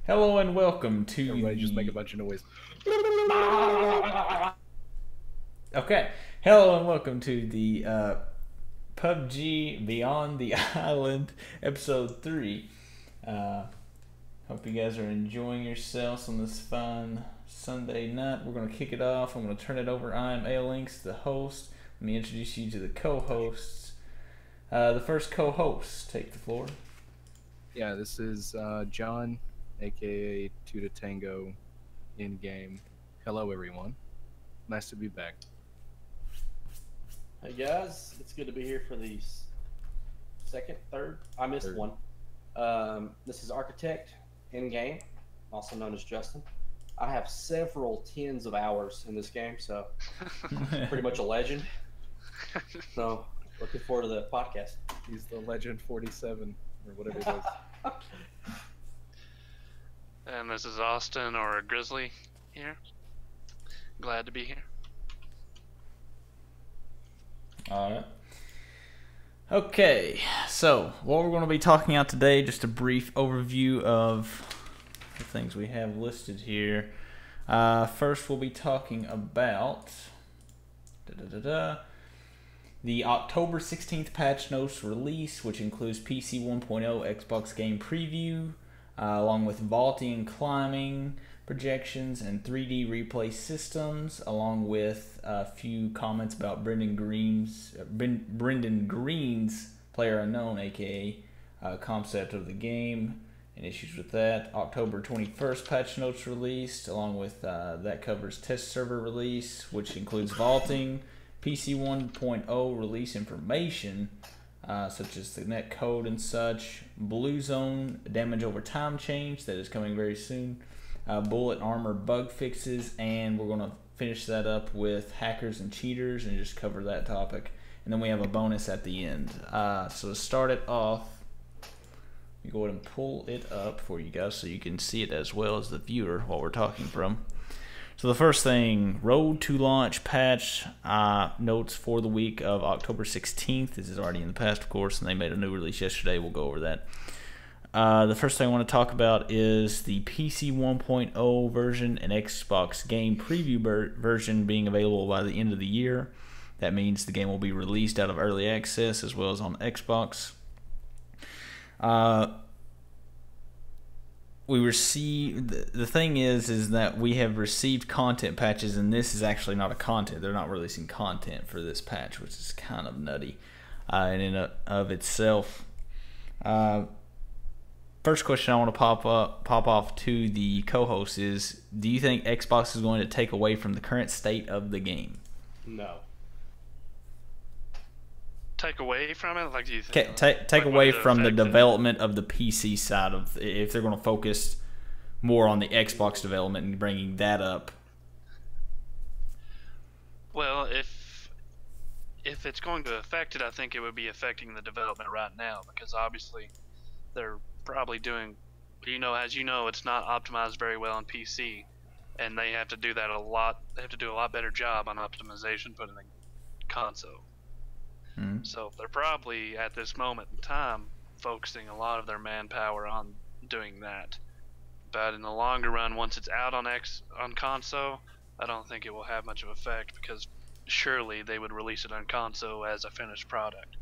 Hello and welcome to Everybody just make a bunch of noise. Okay. Hello and welcome to the PUBG Beyond the Island episode 3. Hope you guys are enjoying yourselves on this fine Sunday night. We're going to kick it off. I'm going to turn it over. I'm A-Links, the host. Let me introduce you to the co-hosts. The first co-host, take the floor. Yeah, this is John, aka Two to Tango, in game. Hello, everyone. Nice to be back. Hey guys, it's good to be here for the third. I missed Third. one. This is Architect in game, also known as Justin. I have several tens of hours in this game, so pretty much a legend. So looking forward to the podcast. He's the Legend 47, or whatever it is. And this is Austin, or Grizzly, here. Glad to be here. Alright. Okay, so what we're going to be talking about today, just a brief overview of the things we have listed here. First, we'll be talking about the October 16th patch notes release, which includes PC 1.0 Xbox game preview, along with vaulting and climbing projections and 3D replay systems, along with a few comments about Brendan Greene's Player Unknown, aka concept of the game, and issues with that. October 21st patch notes released, along with that covers test server release, which includes vaulting, PC 1.0 release information, such as the net code and such, Bluezone damage over time change that is coming very soon, bullet armor bug fixes, and we're going to finish that up with hackers and cheaters and just cover that topic. And then we have a bonus at the end. So to start it off, let me go ahead and pull it up for you guys so you can see it as well as the viewer while we're talking from. So the first thing, Road to Launch patch notes for the week of October 16th. This is already in the past, of course, and they made a new release yesterday. We'll go over that. The first thing I want to talk about is the PC 1.0 version and Xbox game preview version being available by the end of the year. That means the game will be released out of early access as well as on Xbox. We receive the thing is that we have received content patches, and this is actually not a content. They're not releasing content for this patch, which is kind of nutty in and of itself. First question I want to pop off to the co-host is: do you think Xbox is going to take away from the current state of the game? No. Take away from it? Like, do you think? Take away from the development of the PC side of, if they're going to focus more on the Xbox development and bringing that up. Well, if it's going to affect it, I think it would be affecting the development right now, because obviously they're probably doing, as you know, it's not optimized very well on PC, and they have to do that a lot. They have to do a lot better job on optimization put in the console. So they're probably at this moment in time focusing a lot of their manpower on doing that. But in the longer run, once it's out on console, I don't think it will have much of an effect, because surely they would release it on console as a finished product,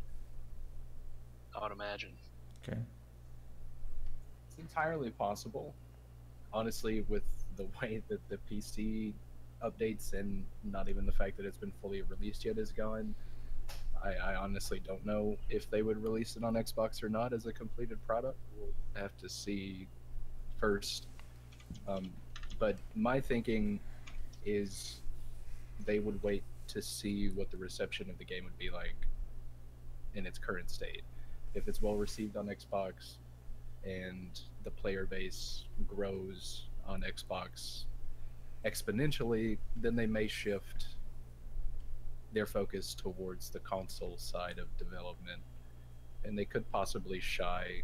I would imagine. Okay. It's entirely possible. Honestly, with the way that the PC updates and not even the fact that it's been fully released yet is gone, I honestly don't know if they would release it on Xbox or not as a completed product. We'll have to see first. But my thinking is they would wait to see what the reception of the game would be like in its current state. If it's well received on Xbox and the player base grows on Xbox exponentially, then they may shift their focus towards the console side of development, and they could possibly shy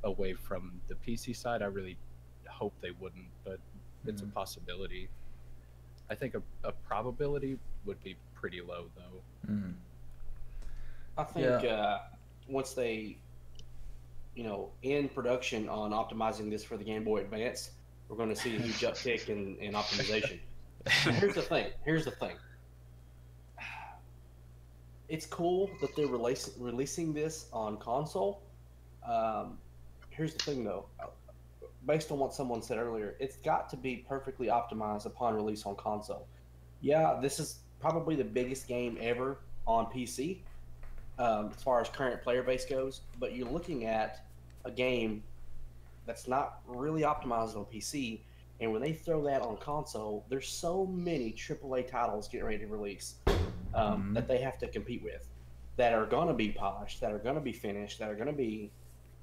away from the PC side. I really hope they wouldn't, but it's a possibility. I think a probability would be pretty low, though. I think once they in production on optimizing this for the Game Boy Advance, we're going to see a huge uptick in optimization. Here's the thing. It's cool that they're releasing this on console. Here's the thing, though. Based on what someone said earlier, it's got to be perfectly optimized upon release on console. Yeah, this is probably the biggest game ever on PC as far as current player base goes, but you're looking at a game that's not really optimized on PC, and when they throw that on console, there's so many AAA titles getting ready to release that they have to compete with, that are going to be polished, that are going to be finished, that are going to be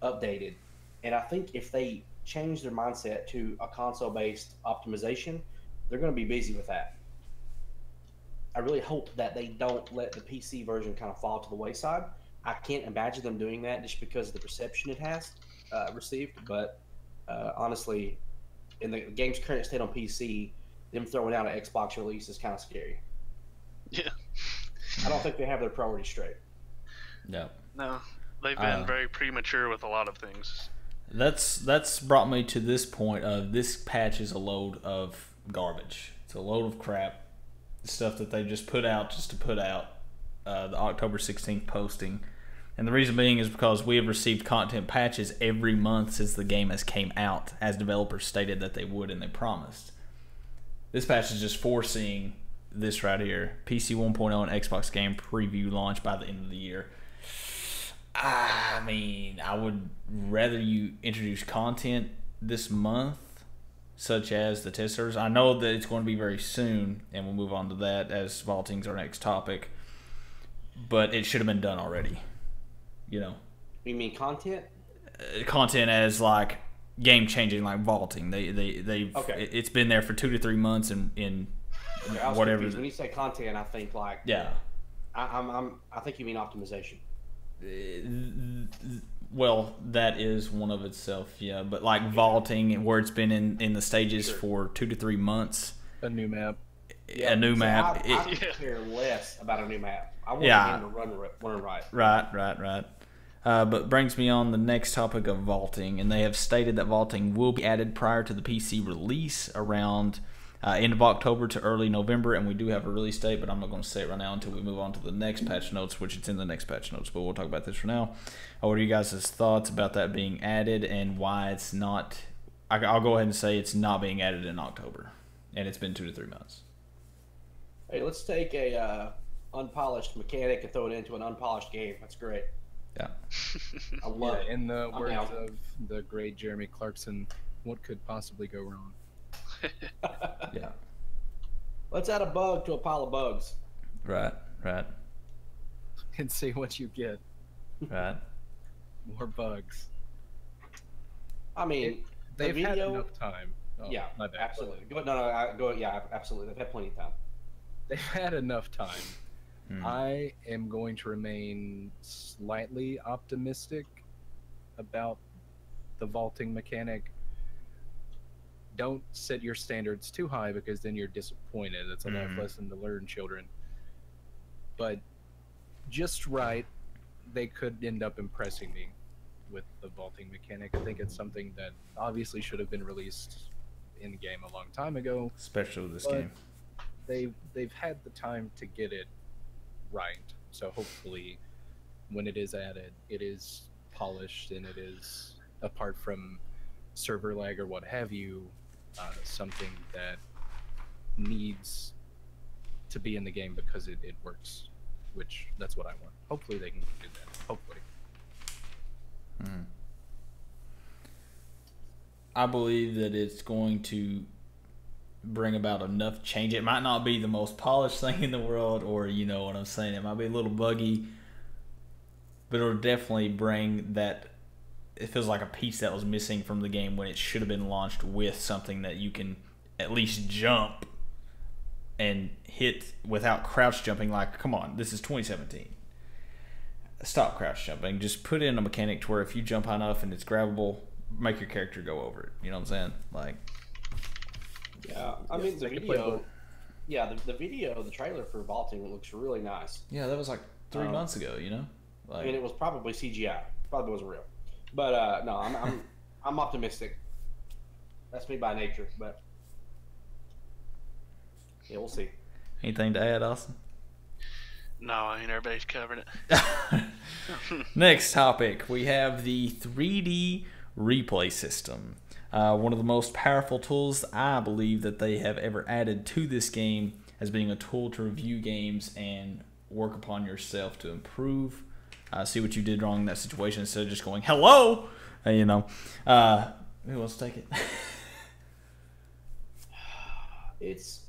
updated. And I think if they change their mindset to a console-based optimization, they're going to be busy with that. I really hope that they don't let the PC version kind of fall to the wayside. I can't imagine them doing that just because of the reception it has received. But honestly, in the game's current state on PC, them throwing out an Xbox release is kind of scary. Yeah. I don't think they have their priorities straight. No. No, they've been very premature with a lot of things. That's brought me to this point of this patch is a load of garbage. It's a load of crap. Stuff that they just put out just to put out the October 16th posting. And the reason being is because we have received content patches every month since the game has came out, as developers stated that they would and they promised. This patch is just foreseeing this right here. PC 1.0 and Xbox game preview launch by the end of the year. I mean, I would rather you introduce content this month, such as the test servers. I know that it's going to be very soon, and we'll move on to that as vaulting's our next topic. But it should have been done already. You mean content? Content as like game changing, like vaulting. They've okay. It's been there for 2 to 3 months in whatever. Confused. When you say content, I think like I think you mean optimization. Well, that is one of itself, yeah. But like vaulting, where it's been in the stages for 2 to 3 months. A new map. A new map. I care less about a new map. I want the game to run right. Right. But brings me on the next topic of vaulting, and they have stated that vaulting will be added prior to the PC release around end of October to early November, and we do have a release date, but I'm not going to say it right now until we move on to the next patch notes, which it's in the next patch notes, but we'll talk about this for now. What are you guys' thoughts about that being added and why it's not? I'll go ahead and say it's not being added in October, and it's been 2 to 3 months. Hey, let's take a unpolished mechanic and throw it into an unpolished game. That's great. Yeah. I love it. In the words of the great Jeremy Clarkson, what could possibly go wrong? Yeah. Let's add a bug to a pile of bugs. Right. And see what you get. Right. More bugs. I mean, they've had enough time. Oh, yeah, absolutely. Yeah, absolutely. They've had plenty of time. They've had enough time. I am going to remain slightly optimistic about the vaulting mechanic. Don't set your standards too high because then you're disappointed. It's a life lesson to learn, children. But just right, they could end up impressing me with the vaulting mechanic. I think it's something that obviously should have been released in game a long time ago. Especially with this game. They've had the time to get it right. So hopefully when it is added, it is polished and it is, apart from server lag or what have you, something that needs to be in the game because it works, which that's what I want. Hopefully they can do that. Hopefully. I believe that it's going to bring about enough change. It might not be the most polished thing in the world, or you know what I'm saying, it might be a little buggy, but it'll definitely bring that. It feels like a piece that was missing from the game when it should have been launched with something that you can at least jump and hit without crouch jumping. Like, come on, this is 2017. Stop crouch jumping. Just put in a mechanic to where if you jump high enough and it's grabbable, make your character go over it. You know what I'm saying? Like, yeah, I mean the video. Yeah, the video, the trailer for vaulting looks really nice. Yeah, that was like 3 months ago. You know, like, I mean, it was probably CGI. Probably wasn't real. But no, I'm optimistic. That's me by nature, but yeah, we'll see. Anything to add, Austin? No, I mean everybody's covered it. Next topic, we have the 3D replay system. One of the most powerful tools I believe that they have ever added to this game as being a tool to review games and work upon yourself to improve. See what you did wrong in that situation instead of just going, hello! You know. Who wants to take it? It's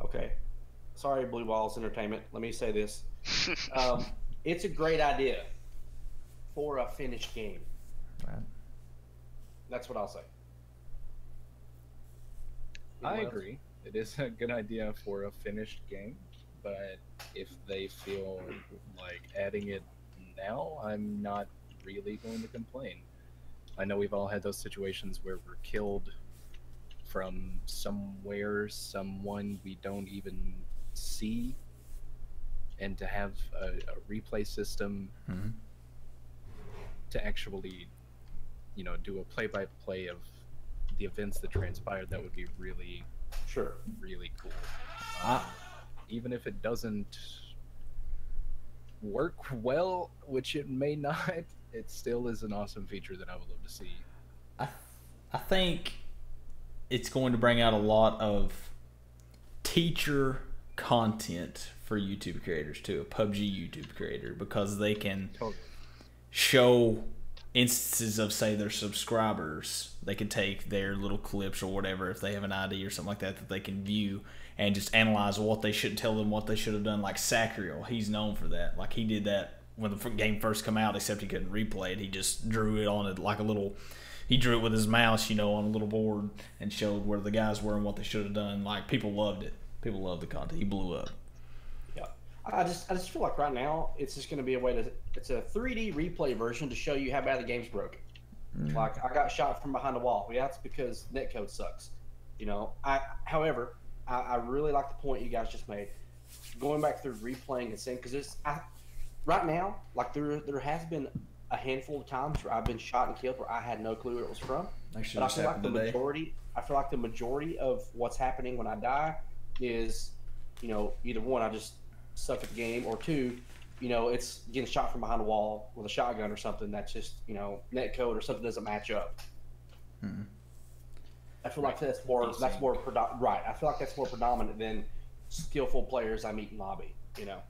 okay. Sorry, Blue Balls Entertainment. Let me say this. It's a great idea for a finished game. Right. That's what I'll say. I agree. It is a good idea for a finished game, but if they feel like adding it now, I'm not really going to complain. I know we've all had those situations where we're killed from somewhere, someone we don't even see, and to have a replay system to actually, you know, do a play-by-play of the events that transpired, that would be really, really cool. Even if it doesn't work well, which it may not, it still is an awesome feature that I would love to see. I think it's going to bring out a lot of teacher content for YouTube creators too, a PUBG YouTube creator, because they can show instances of, say, their subscribers. They can take their little clips or whatever, if they have an ID or something like that, that they can view and just analyze what they should tell them, what they should have done. Like Sacriel, he's known for that. Like he did that when the game first came out, except he couldn't replay it. He just drew it on it like a little. He drew it with his mouse, you know, on a little board and showed where the guys were and what they should have done. Like people loved it. People loved the content. He blew up. Yeah, I just feel like right now it's just going to be a way to. It's a 3D replay version to show you how bad the game's broken. Like I got shot from behind a wall. Yeah, that's because netcode sucks. You know. However, I really like the point you guys just made. Going back through replaying and saying, because right now, like there has been a handful of times where I've been shot and killed where I had no clue where it was from. Actually, but I feel like the majority of what's happening when I die is, you know, either one, I just suck at the game, or two, you know, it's getting shot from behind a wall with a shotgun or something that's just, you know, netcode or something doesn't match up. I feel like that's more right. I feel like that's more predominant than skillful players I meet in lobby. You know.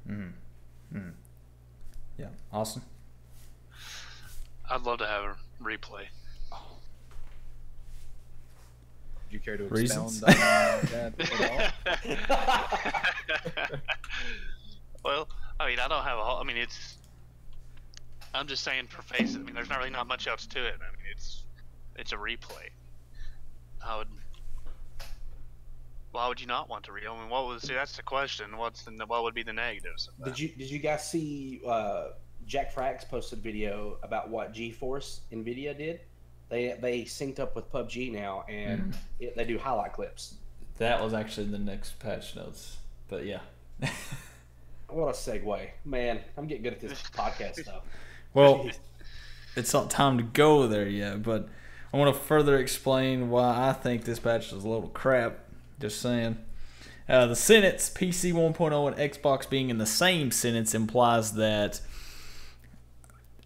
Yeah, Austin. I'd love to have a replay. Would you care to expound Reasons? on that at all? Well, I mean, I don't have a whole. I mean, I'm just saying for faces. I mean, there's not really not much else to it. I mean, it's a replay. Why would you not want to read? I mean, see, that's the question. What would be the negatives of that? Did you guys see Jack Frax posted a video about what GeForce NVIDIA did? They synced up with PUBG now, and they do highlight clips. That was actually the next patch notes, but yeah. What a segue, man! I'm getting good at this podcast stuff. Well, it's not time to go there yet, but I want to further explain why I think this patch is a load of crap. Just saying. The sentence PC 1.0 and Xbox being in the same sentence implies that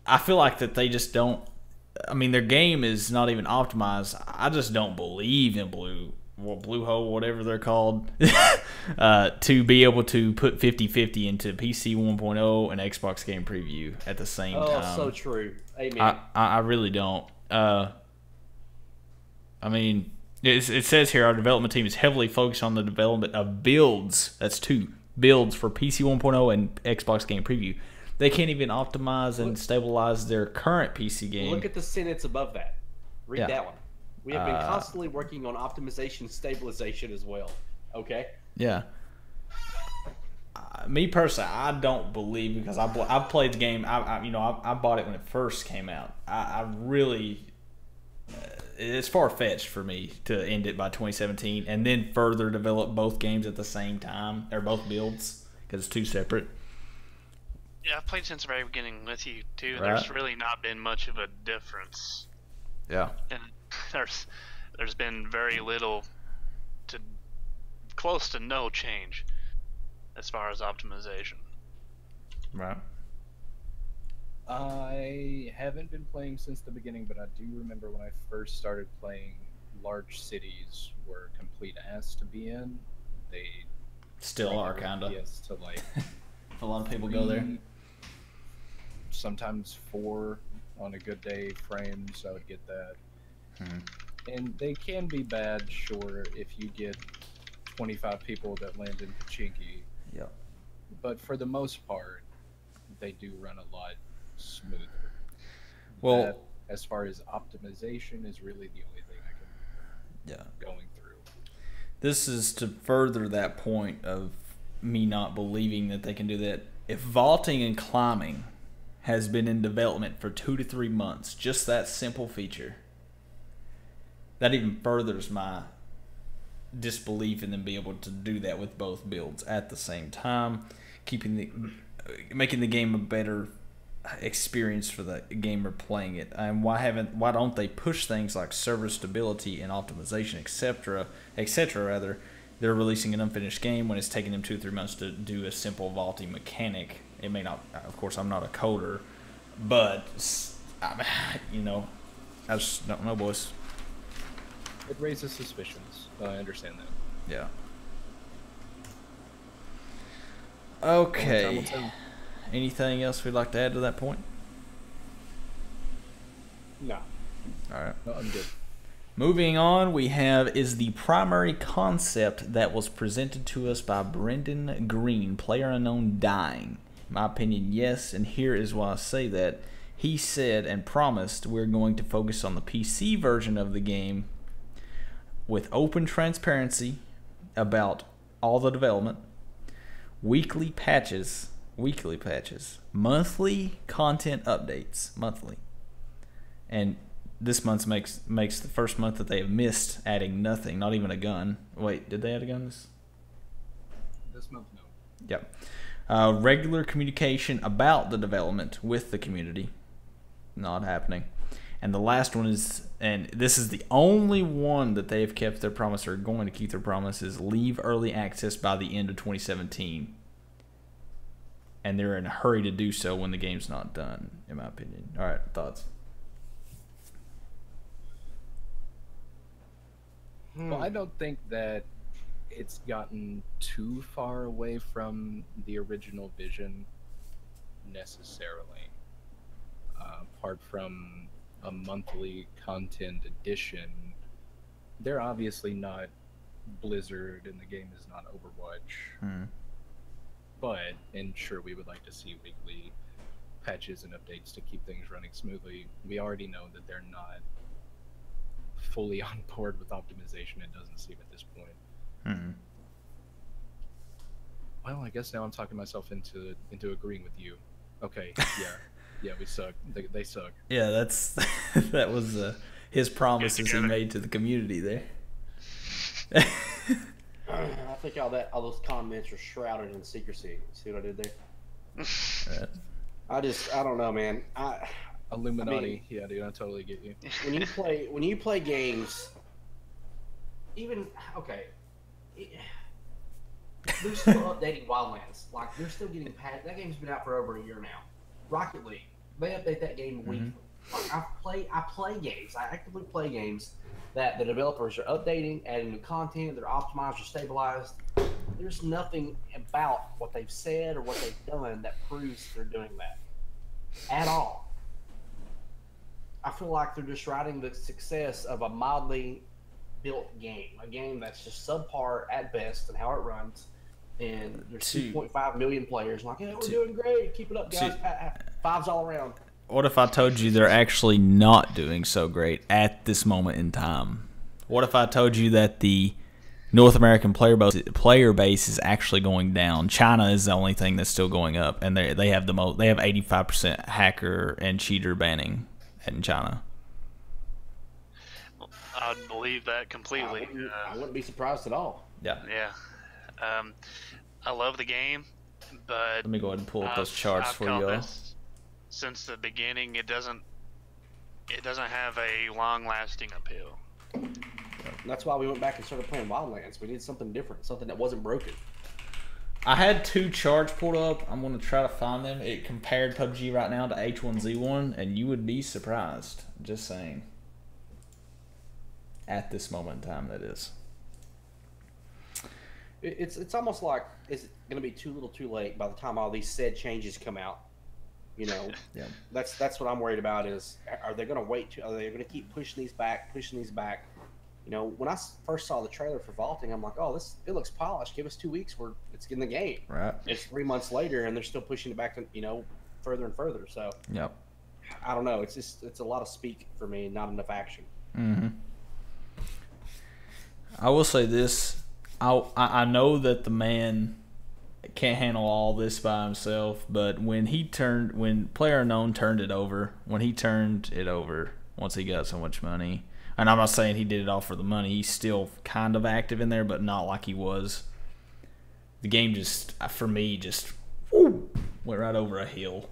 I feel like that they just don't. I mean, their game is not even optimized. I just don't believe in Bluehole, whatever they're called, to be able to put 50-50 into PC 1.0 and Xbox Game Preview at the same time. Oh, so true. Amen. I really don't. I mean, it says here our development team is heavily focused on the development of builds. That's 2 builds for PC 1.0 and Xbox Game Preview. They can't even optimize and stabilize their current PC game. Look at the sentence above that. Read that one. We have been constantly working on optimization, stabilization as well. Okay. Yeah. Me personally, I don't believe, because I've played the game. I bought it when it first came out. I really, it's far fetched for me to end it by 2017 and then further develop both games at the same time, or both builds, because it's 2 separate. Yeah, I've played since the very beginning with you too. Right. There's really not been much of a difference, Yeah. and there's been very little to close to no change as far as optimization. Right. I haven't been playing since the beginning, but I do remember when I first started playing, large cities were complete ass to be in. They Still are, kind of. Yes, to like A lot of people go there. Sometimes 4 on a good day frames. I would get that. And they can be bad, sure, if you get 25 people that land in Pachinki. Yep. But for the most part, they do run a lot smoother. Well, that, as far as optimization, is really the only thing I can remember going through. This is to further that point of me not believing that they can do that. If vaulting and climbing has been in development for 2 to 3 months, just that simple feature, that even furthers my disbelief in them being able to do that with both builds at the same time, making the game a better experience for the gamer playing it. And why don't they push things like server stability and optimization, etc. Rather, they're releasing an unfinished game when it's taking them 2 or 3 months to do a simple vaulting mechanic. It may not, of course, I'm not a coder, but you know, I just don't know, boys. It raises suspicions. I understand that. Yeah. Okay. Anything else we'd like to add to that point? No. All right. No, I'm good. Moving on, we have is the primary concept that was presented to us by Brendan Greene, PlayerUnknown Dying. In my opinion, yes, and here is why I say that. He said and promised we're going to focus on the PC version of the game with open transparency about all the development, weekly patches, monthly content updates, monthly. And this month makes the first month that they have missed adding nothing, not even a gun. Wait, did they add a gun This month, no. Yep. Regular communication about the development with the community, not happening. And the last one is, and this is the only one that they have kept their promise or are going to keep their promise, is leave early access by the end of 2017. And they're in a hurry to do so when the game's not done, in my opinion. All right, thoughts? Well, I don't think that it's gotten too far away from the original vision necessarily. Apart from a monthly content edition, they're obviously not Blizzard and the game is not Overwatch. But, and sure, we would like to see weekly patches and updates to keep things running smoothly. We already know that they're not fully on board with optimization, it doesn't seem at this point. Well, I guess now I'm talking myself into agreeing with you. Okay, yeah, we suck. They suck. Yeah, that's that was his promises he made to the community there. I think all those comments are shrouded in secrecy. See what I did there? I don't know, man. Illuminati. I mean, Yeah, dude, I totally get you. When you play games, even they're still updating Wildlands. Like they're still getting patched. That game's been out for over a year now. Rocket League, they update that game weekly. Like, I play games. I actively play games that the developers are updating, adding new content. They're optimized or stabilized. There's nothing about what they've said or what they've done that proves they're doing that at all. I feel like they're just riding the success of a mildly built game, a game that's just subpar at best in how it runs. And there's 2.5 million players. I'm like, yeah, we're doing great. Keep it up, guys. Fives all around. What if I told you they're actually not doing so great at this moment in time? What if I told you that the North American player base is actually going down? China is the only thing that's still going up, and they have 85% hacker and cheater banning in China. I'd believe that completely. I wouldn't be surprised at all. Yeah. Yeah. I love the game. But Let me go ahead and pull up those charts for called y'all. this since the beginning. It doesn't have a long-lasting appeal. That's why we went back and started playing Wildlands. We needed something different, something that wasn't broken. I had 2 charts pulled up. I'm going to try to find them. It compared PUBG right now to H1Z1, and you would be surprised. Just saying. At this moment in time, that is. It's almost like, is it going to be too little too late by the time all these said changes come out? You know, Yeah. That's what I'm worried about is, are they going to wait? Are they going to keep pushing these back? You know, when I first saw the trailer for Vaulting, I'm like, oh, it looks polished. Give us 2 weeks, it's in the game. Right. It's 3 months later, and they're still pushing it back to, you know, further and further. So, Yep. I don't know. It's a lot of speak for me, not enough action. Mm-hmm. I will say this. I know that the man can't handle all this by himself, but when PlayerUnknown turned it over, once he got so much money, and I'm not saying he did it all for the money, he's still kind of active in there, but not like he was. The game just, for me, went right over a hill,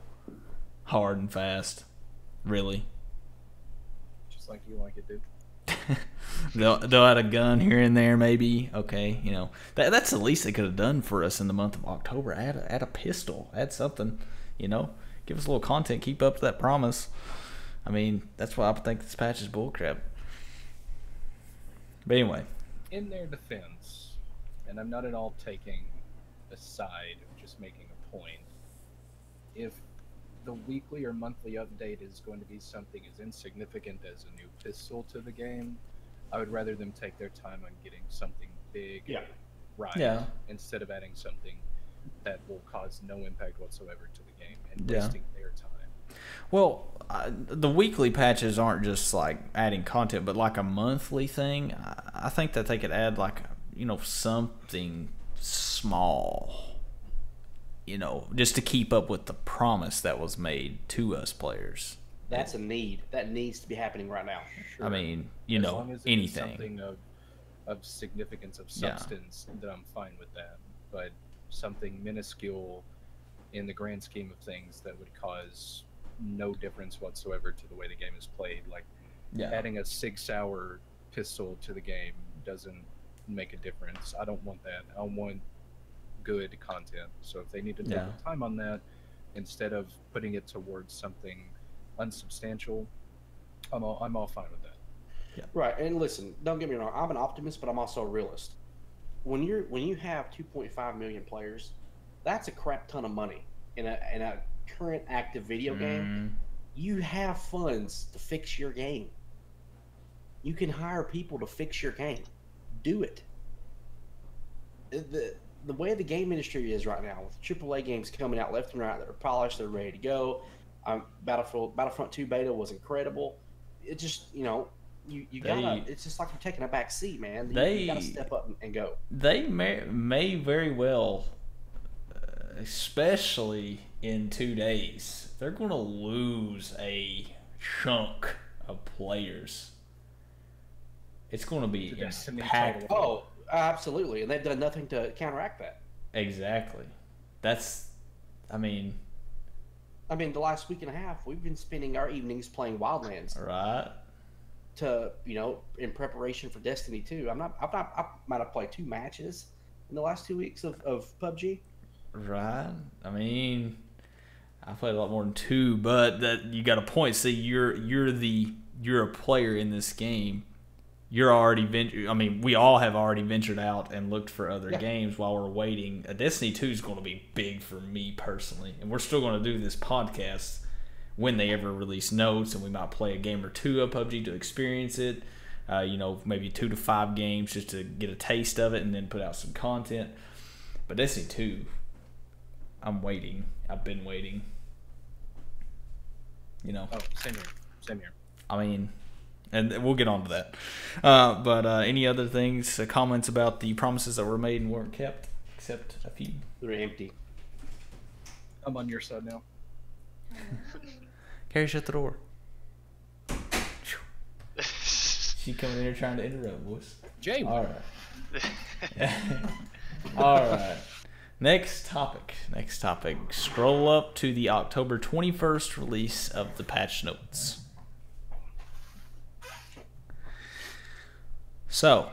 hard and fast. Really. Just like you like it, dude. They'll add a gun here and there, maybe. Okay, you know, that's the least they could have done for us in the month of October. Add a pistol, add something, you know, give us a little content, keep up to that promise. I mean, that's why I think this patch is bullcrap. But anyway, In their defense, and I'm not at all taking a side, just making a point. If the weekly or monthly update is going to be something as insignificant as a new pistol to the game, I would rather them take their time on getting something big right, Yeah. instead of adding something that will cause no impact whatsoever to the game and Yeah. wasting their time. well, the weekly patches aren't just like adding content, but like a monthly thing. I think that they could add like, you know, something small, you know, just to keep up with the promise that was made to us players. That's a need. That needs to be happening right now. I mean, you As know, long as it is anything. something of significance, of Yeah. substance, then I'm fine with that. But something minuscule in the grand scheme of things that would cause no difference whatsoever to the way the game is played, like Yeah. adding a 6-hour pistol to the game doesn't make a difference. I don't want that. I want good content. So if they need to take Yeah. the time on that instead of putting it towards something unsubstantial, I'm all fine with that. Right, and listen, don't get me wrong. I'm an optimist, but I'm also a realist. When you have 2.5 million players, that's a crap ton of money in a current active video game. You have funds to fix your game. You can hire people to fix your game. Do it. The way the game industry is right now, with AAA games coming out left and right, that are polished, they're ready to go. Battlefront 2 beta was incredible. It just, you know, you gotta. It's just like you're taking a back seat, man. You gotta step up and go. They may very well, especially in 2 days, they're going to lose a chunk of players. It's going to be The Destiny impactful. title. Oh, absolutely, and they've done nothing to counteract that. Exactly. That's, I mean, the last week and a half, we've been spending our evenings playing Wildlands right? to, you know, in preparation for Destiny 2. I might have played 2 matches in the last 2 weeks of PUBG. Right. I mean, I played a lot more than 2, but that you got a point. See, you're a player in this game. You're already we all have already ventured out and looked for other games while we're waiting. Destiny 2 is going to be big for me personally, and we're still going to do this podcast when they ever release notes, and we might play a game or 2 of PUBG to experience it. You know, maybe 2 to 5 games just to get a taste of it, and then put out some content. But Destiny 2, I'm waiting. I've been waiting. You know. Oh, same here. I mean, and we'll get on to that. But any other things, comments about the promises that were made and weren't kept, except a few? They're empty. I'm on your side now. Carrie, shut the door. She coming in here trying to interrupt, boys. Jay, All right. All right. Next topic. Scroll up to the October 21st release of the patch notes. So,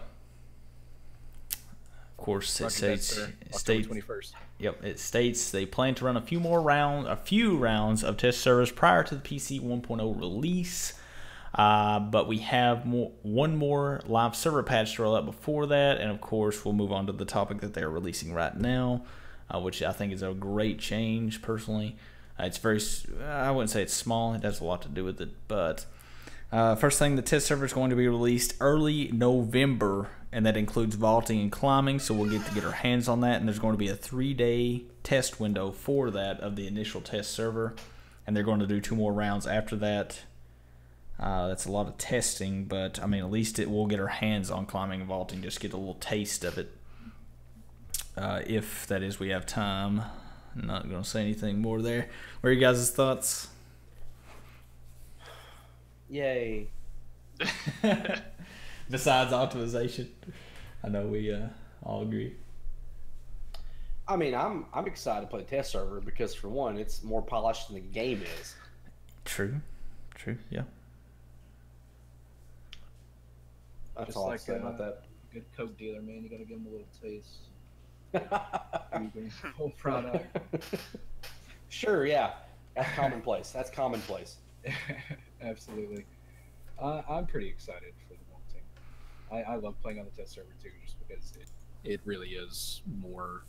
of course, it states October 21st. Yep, it states they plan to run a few rounds of test servers prior to the PC 1.0 release. But we have one more live server patch to roll out before that, and of course we'll move on to the topic that they're releasing right now, which I think is a great change personally. It's very, I wouldn't say it's small, it has a lot to do with it, but first thing, the test server is going to be released early November, and that includes vaulting and climbing, so we'll get our hands on that, and there's going to be a 3-day test window for that of the initial test server, and they're going to do 2 more rounds after that. That's a lot of testing, but I mean, at least we'll get our hands on climbing and vaulting, just get a little taste of it. If that is, we have time. I'm not going to say anything more there. What are you guys' thoughts? Yay. Besides optimization, I know we all agree. I mean, I'm excited to play test server because for one, it's more polished than the game is. True, yeah. That's Just all like I say about that. Good Coke dealer, man. You gotta give him a little taste. Whole product. Sure, yeah. That's commonplace. Absolutely. I'm pretty excited for the vaulting. I love playing on the test server too, just because it really is more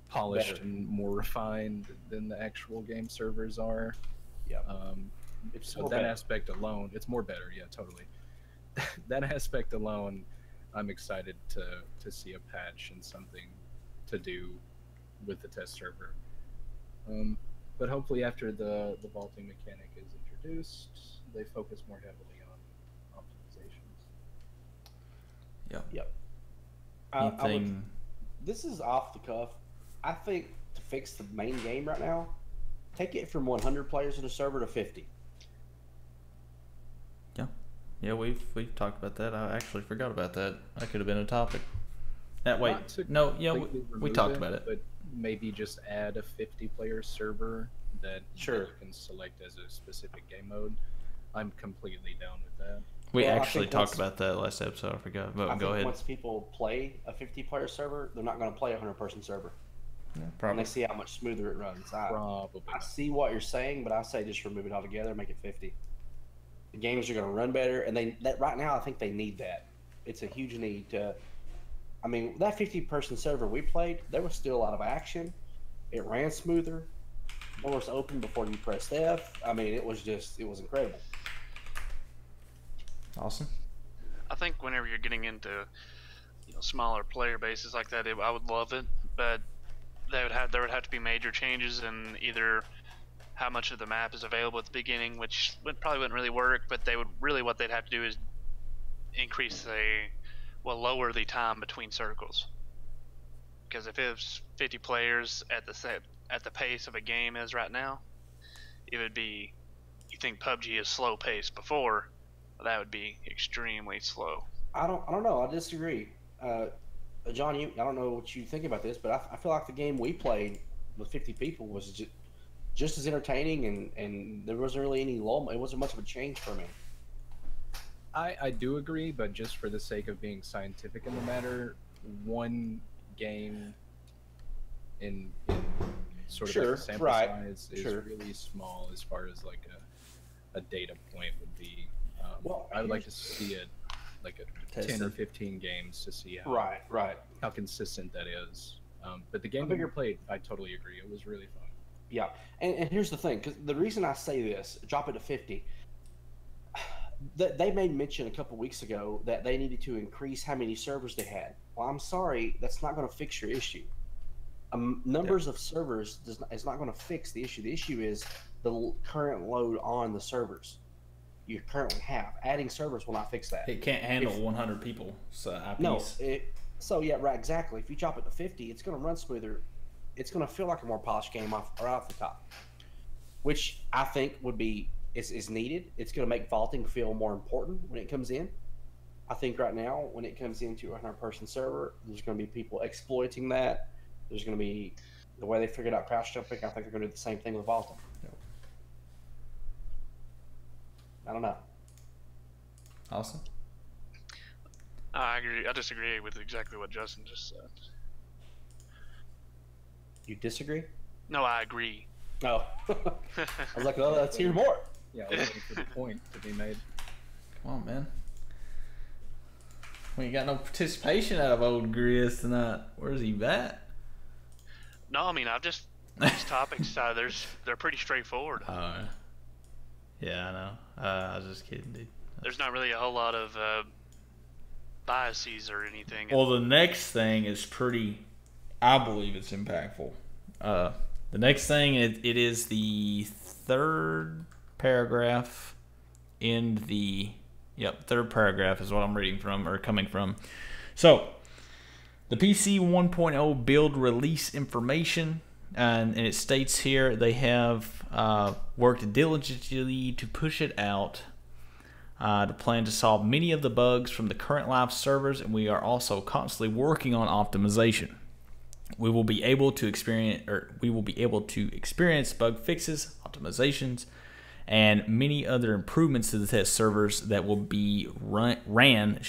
polished Better. and more refined than the actual game servers are. Yeah. So more that better. aspect alone, it's more better. Yeah, totally. That aspect alone, I'm excited to see a patch and something to do with the test server. But hopefully after the vaulting mechanic is introduced, they focus more heavily on optimizations. Yep. Anything? This is off the cuff. I think to fix the main game right now, take it from 100 players in a server to 50. Yeah, we've talked about that. I actually forgot about that. That could have been a topic. We talked about it. But maybe just add a 50-player server that you can select as a specific game mode. I'm completely down with that. We actually talked about that last episode. I forgot. But go ahead. Once people play a 50-player server, they're not going to play a 100-person server. Yeah, and probably. they see how much smoother it runs. Probably. I see what you're saying, but I say just remove it altogether, make it 50. The games are going to run better, and right now I think they need that. It's a huge need to. I mean, that 50-person server we played, there was still a lot of action. It ran smoother. Doors open before you pressed F. I mean, it was incredible. Awesome. I think whenever you're getting into smaller player bases like that, I would love it, but there would have to be major changes in either how much of the map is available at the beginning, which probably wouldn't really work, but what they'd have to do is lower the time between circles. Because if it's 50 players at the pace of a game is right now, it would be, you think PUBG is slow paced before, that would be extremely slow. I don't know. I disagree. John, I don't know what you think about this, but I feel like the game we played with 50 people was just as entertaining, and there wasn't really any lull. It wasn't much of a change for me. I do agree, but just for the sake of being scientific in the matter, one game in sort of like a sample size is really small as far as like a data point would be. I would like to see it like a 10 or 15 games to see how consistent that is. But the game that we played, I totally agree. It was really fun. Yeah, and here's the thing, because the reason I say this, drop it to 50, they made mention a couple weeks ago that they needed to increase how many servers they had. Well, I'm sorry, that's not going to fix your issue. Numbers of servers is not going to fix the issue. The issue is the current load on the servers you currently have. Adding servers will not fix that. It can't handle 100 people. Exactly. If you chop it to 50, it's going to run smoother. It's going to feel like a more polished game off the top, which I think is needed. It's going to make vaulting feel more important when it comes in. I think right now, when it comes into a 100-person server, there's going to be people exploiting that There's going to be the way they figured out crouch jumping. I think they're going to do the same thing with vaulting. I don't know. Awesome. I agree. I disagree with exactly what Justin just said. You disagree? No, I agree. No. I was like, oh, let's hear more. Yeah, I was waiting for the point to be made. Come on, man. We ain't got no participation out of old Grizz tonight. Where's he at? No, I mean, these topics, they're pretty straightforward. Yeah, I know. I was just kidding, dude. There's not really a whole lot of biases or anything. Well, the next thing is pretty. I believe it's impactful. The next thing, it is the third paragraph in the. Yep, third paragraph is what I'm reading from or coming from. So, the PC 1.0 build release information, and it states here they have worked diligently to push it out. To plan to solve many of the bugs from the current live servers, and we are also constantly working on optimization. We will be able to experience bug fixes, optimizations, and many other improvements to the test servers that will be ran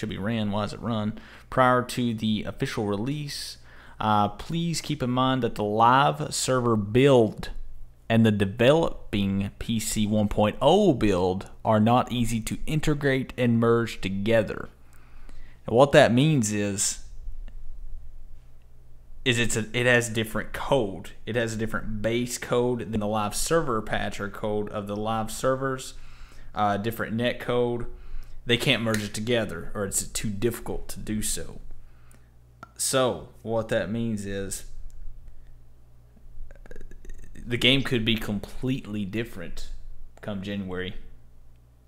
prior to the official release. Please keep in mind that the live server build and the developing PC 1.0 build are not easy to integrate and merge together. And what that means is it has different code. It has a different base code than the live server patcher code of the live servers, different net code. They can't merge it together, or it's too difficult to do so. So what that means is the game could be completely different come January.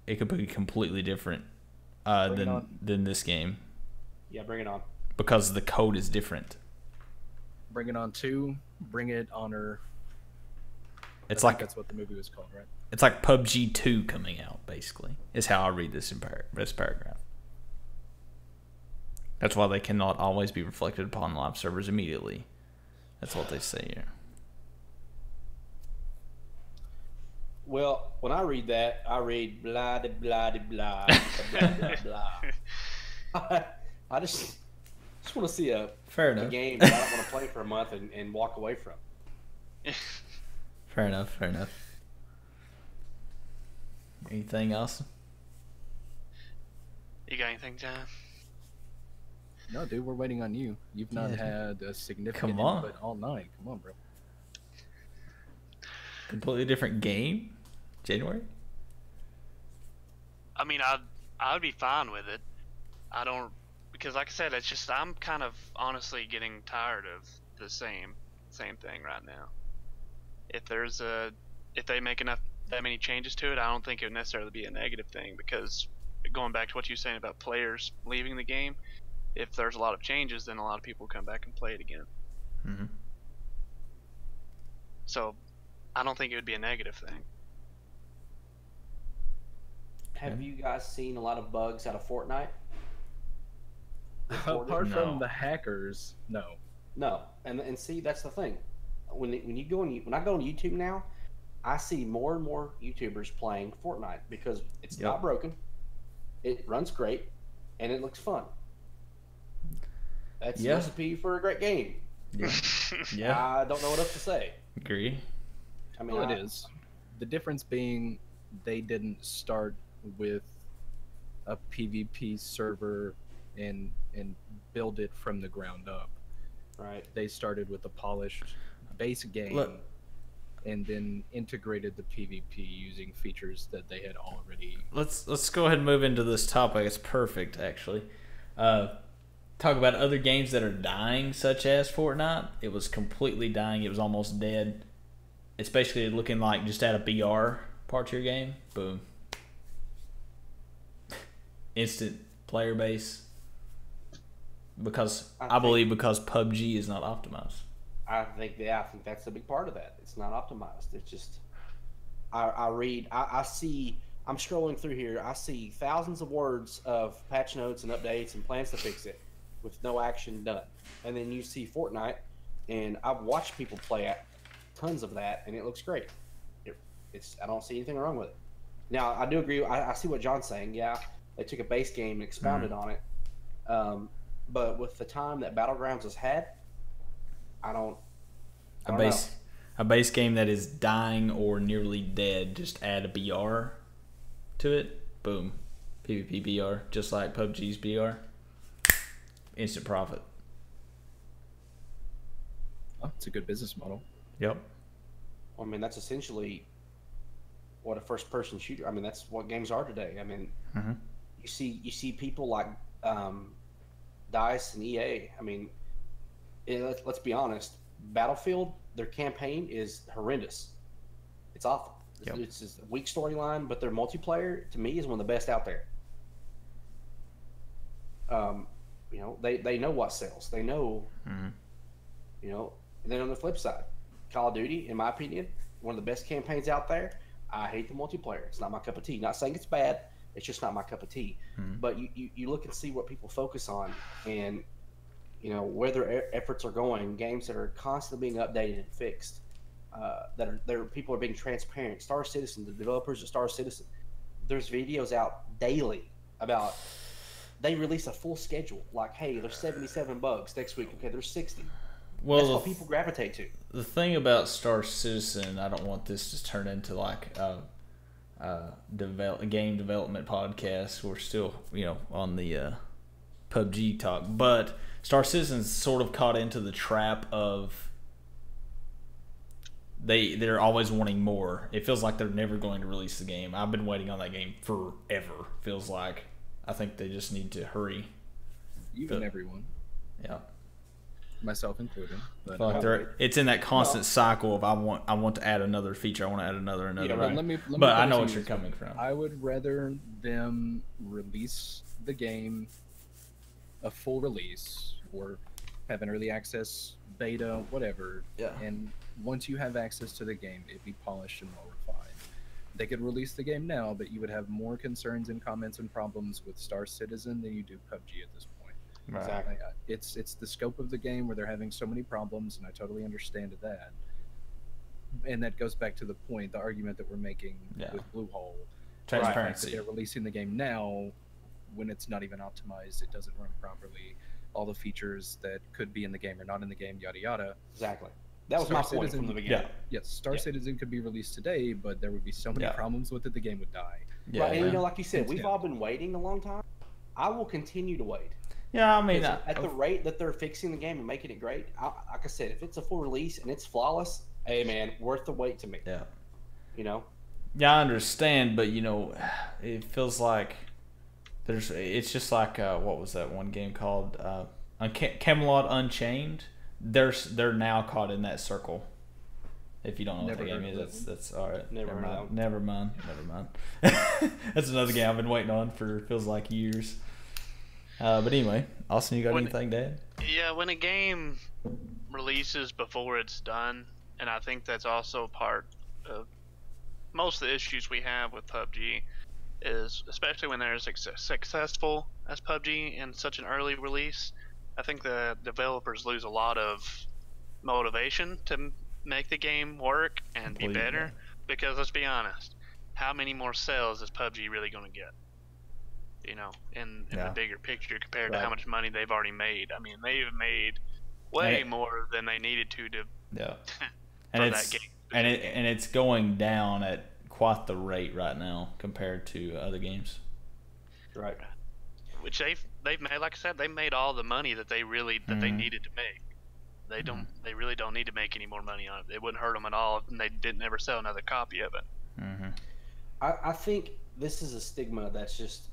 It could be completely different than this game. Yeah, bring it on. Because the code is different. Bring It On 2, Bring It Honor. It's I like think that's what the movie was called, right? It's like PUBG 2 coming out, basically. Is how I read this paragraph. That's why they cannot always be reflected upon live servers immediately. That's what they say here. Well, when I read that, I read blah de blah de blah blah blah blah. I just want to see a game that I don't want to play for a month and walk away from. Fair enough. Anything else? You got anything, John? No, dude, we're waiting on you. You've not had a significant input all night. Come on, bro. Completely different game? January? I mean, I would be fine with it. I don't, because like I said, it's just I'm kind of honestly getting tired of the same thing right now. If they make that many changes to it, I don't think it would necessarily be a negative thing, because going back to what you were saying about players leaving the game, if there's a lot of changes, then a lot of people come back and play it again. Mm-hmm. So I don't think it would be a negative thing. Have you guys seen a lot of bugs out of Fortnite? Apart from the hackers, no. No, and see, that's the thing. When I go on YouTube now, I see more and more YouTubers playing Fortnite because it's not broken, it runs great, and it looks fun. That's a recipe for a great game. Yeah. I don't know what else to say. Agree. I mean, it is. The difference being they didn't start with a PvP server and build it from the ground up. Right. They started with a polished base game and then integrated the PvP using features that they had already. Let's go ahead and move into this topic. It's perfect, actually. Talk about other games that are dying, such as Fortnite. It was completely dying. It was almost dead. It's basically looking like just add a BR part to your game. Boom. Instant player base. Because I believe because PUBG is not optimized. I think that's a big part of that. It's not optimized. It's just I see. I'm scrolling through here. I see thousands of words of patch notes and updates and plans to fix it, with no action done. And then you see Fortnite, and I've watched people play tons of that, and it looks great. I don't see anything wrong with it. Now, I do agree. I see what John's saying. Yeah, they took a base game and expounded on it. But with the time that Battlegrounds has had, I don't know. A base game that is dying or nearly dead, just add a BR to it. Boom. PvP BR, just like PUBG's BR. Instant profit. Oh, it's a good business model. Yep. I mean, that's essentially what a first-person shooter. I mean, that's what games are today. I mean, you see people like DICE and EA. I mean, let's be honest. Battlefield, their campaign is horrendous. It's awful. Yep. It's just a weak storyline, but their multiplayer to me is one of the best out there. You know, they know what sells. They know, you know. And then on the flip side, Call of Duty, in my opinion, one of the best campaigns out there. I hate the multiplayer. It's not my cup of tea. Not saying it's bad. It's just not my cup of tea. But you look and see what people focus on, and you know where their efforts are going. Games that are constantly being updated and fixed. People are being transparent. Star Citizen, the developers of Star Citizen, there's videos out daily about. They release a full schedule. Like, hey, there's 77 bugs next week. Okay, there's 60. Well, that's what people gravitate to. The thing about Star Citizen, I don't want this to turn into like a game development podcast. We're still, you know, on the PUBG talk, but Star Citizen's sort of caught into the trap of they're always wanting more. It feels like they're never going to release the game. I've been waiting on that game forever. Feels like. I think they just need to hurry. Even everyone. Yeah. Myself included. But like it's in that constant cycle of I want to add another feature. I want to add another. Yeah, right. let me but I know what you're coming from. I would rather them release the game a full release or have an early access beta, whatever. Yeah. And once you have access to the game, it'd be polished and well refined. They could release the game now, but you would have more concerns and comments and problems with Star Citizen than you do PUBG at this point. Right. Exactly. It's the scope of the game where they're having so many problems, and I totally understand that. And that goes back to the point, the argument that we're making with Bluehole. Transparency. They're releasing the game now when it's not even optimized, it doesn't run properly. All the features that could be in the game are not in the game, yada yada. Exactly. That was my point from the beginning. Yes, Star Citizen could be released today, but there would be so many problems with it, the game would die. Yeah, right, and you know, like you said, we've all been waiting a long time. I will continue to wait. Yeah, I mean, at the rate that they're fixing the game and making it great, like I said, if it's a full release and it's flawless, hey man, worth the wait to me. Yeah. You know. Yeah, I understand, but you know, it feels like it's just like what was that one game called Camelot Unchained? They're now caught in that circle. If you don't know what the game is, that's all right. Never mind. That's another game I've been waiting on for feels like years. But anyway, Austin, you got anything to add? Yeah, when a game releases before it's done, and I think that's also part of most of the issues we have with PUBG, is especially when they're as successful as PUBG in such an early release, I think the developers lose a lot of motivation to make the game work and be better. Because let's be honest, how many more sales is PUBG really going to get? You know, in the bigger picture compared to how much money they've already made. I mean, they've made way more than they needed to and it's going down at quite the rate right now compared to other games. Right. Which they've made, like I said, they made all the money that they really they needed to make. They really don't need to make any more money on it. It wouldn't hurt them at all if they didn't ever sell another copy of it. I think this is a stigma that's just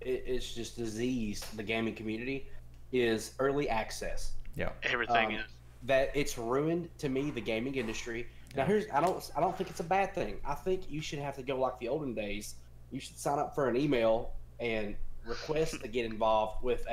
it's just diseased the gaming community is early access. Yeah, everything is that it's ruined to me the gaming industry. Now I don't think it's a bad thing. I think you should have to go like the olden days. You should sign up for an email and request to get involved with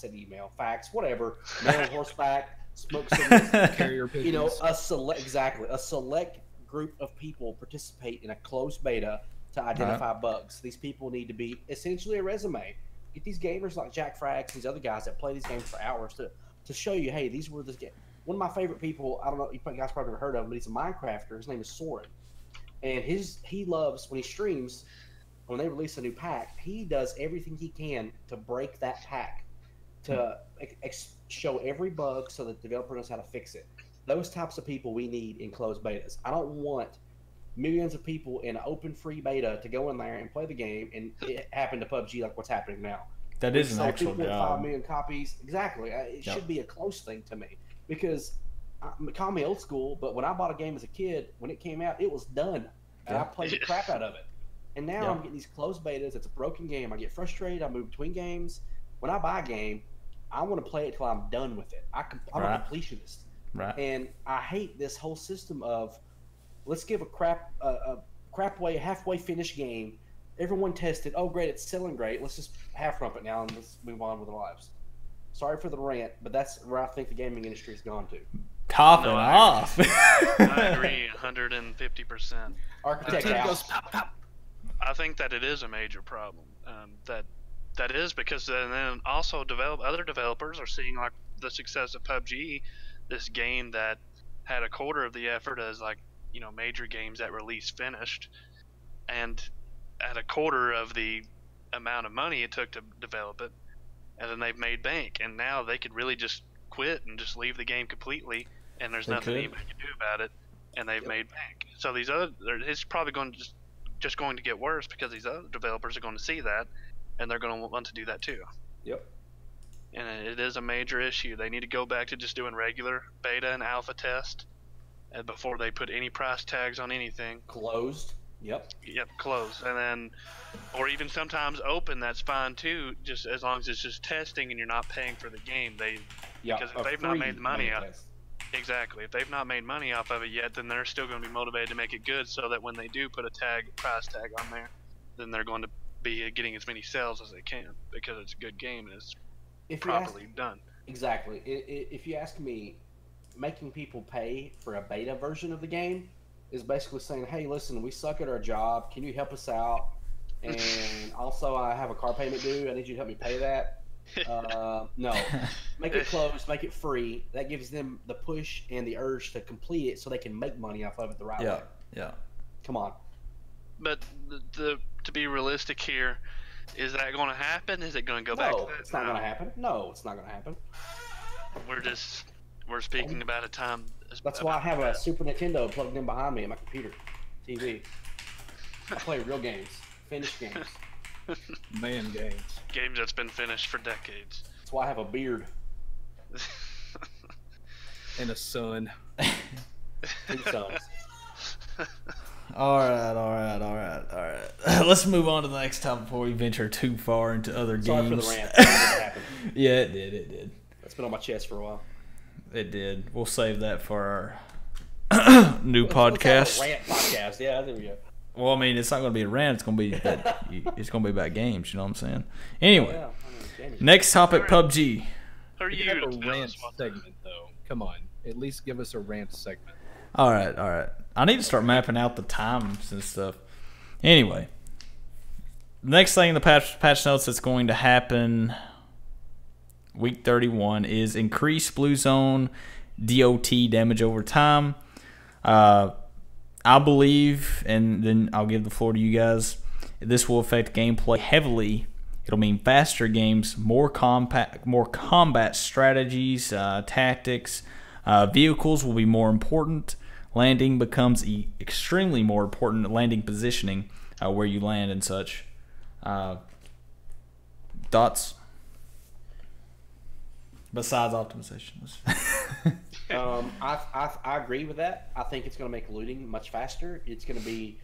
email, fax, whatever, mail on horseback, smoke signals, carrier pigeons. You know, a select group of people participate in a closed beta to identify bugs. These people need to be essentially a resume. Get these gamers like Jack Frags, these other guys that play these games for hours to show you, hey, these were the games. one of my favorite people, I don't know, you guys probably never heard of him, but he's a Minecrafter. His name is Soren. And he loves, when he streams, when they release a new pack, he does everything he can to break that pack, to show every bug so that the developer knows how to fix it. Those types of people we need in closed betas. I don't want millions of people in an open free beta to go in there and play the game and it happen to PUBG like what's happening now. That is an actual job. 5 million copies. Exactly. It should be a close thing to me because call me old school, but when I bought a game as a kid, when it came out, it was done. And I played the crap out of it. And now I'm getting these closed betas. It's a broken game. I get frustrated. I move between games. When I buy a game, I want to play it till I'm done with it. I'm a completionist. Right. And I hate this whole system of let's give a halfway finished game. Everyone tested. Oh, great, it's selling great. Let's just half rump it now and let's move on with our lives. Sorry for the rant, but that's where I think the gaming industry has gone to. Copping off. I agree 150%. Architect goes pop, pop. I think that it is a major problem. That is because then also other developers are seeing like the success of PUBG, this game that had a quarter of the effort as like major games at release finished, and at a quarter of the amount of money it took to develop it, and then they've made bank, and now they could really just quit and just leave the game completely, and there's nothing anybody can do about it, and they've made bank. So these other, it's probably going to just going to get worse because these other developers are going to see that, and they're going to want to do that too. Yep. And it is a major issue. They need to go back to just doing regular beta and alpha test, and before they put any price tags on anything. Closed. Yep, closed. And then, or even sometimes open, that's fine too, just as long as it's just testing and you're not paying for the game. Because if they've not made the money out, exactly, if they've not made money off of it yet, then they're still going to be motivated to make it good, so that when they do put a price tag on there, then they're going to be getting as many sales as they can, because it's a good game and it's properly done. Exactly. If you ask me, making people pay for a beta version of the game is basically saying, hey, listen, we suck at our job. Can you help us out? And also, I have a car payment due. I need you to help me pay that. No. Make it closed. Make it free. That gives them the push and the urge to complete it so they can make money off of it the right way. Yeah. Come on. But to be realistic here, is that going to happen? Is it going to go back to that? No, it's not going to happen. No, it's not going to happen. We're speaking about a time. That's why I have a Super Nintendo plugged in behind me in my computer, TV. I play real games, finished games. Man, games. Games that's been finished for decades. That's why I have a beard. And a son. 2 sons. All right. Let's move on to the next topic before we venture too far into other games. Sorry for the rant. It happened. Yeah, it did. It's been on my chest for a while. It did. We'll save that for our new podcast. Rant podcast. Yeah, there we go. Well, I mean, it's not going to be a rant. It's going to be it's going to be about games. You know what I'm saying? Anyway, next topic, PUBG. Are We you have a rant segment, though. Come on. At least give us a rant segment. All right. I need to start mapping out the times and stuff. Anyway, next thing in the patch notes that's going to happen week 31 is increase Bluezone DOT damage over time. I believe, and then I'll give the floor to you guys, this will affect gameplay heavily. It'll mean faster games, more combat strategies, tactics. Vehicles will be more important. Landing becomes extremely more important. Landing positioning, where you land and such. Thoughts? Besides optimization. I agree with that. I think it's going to make looting much faster. It's going to be,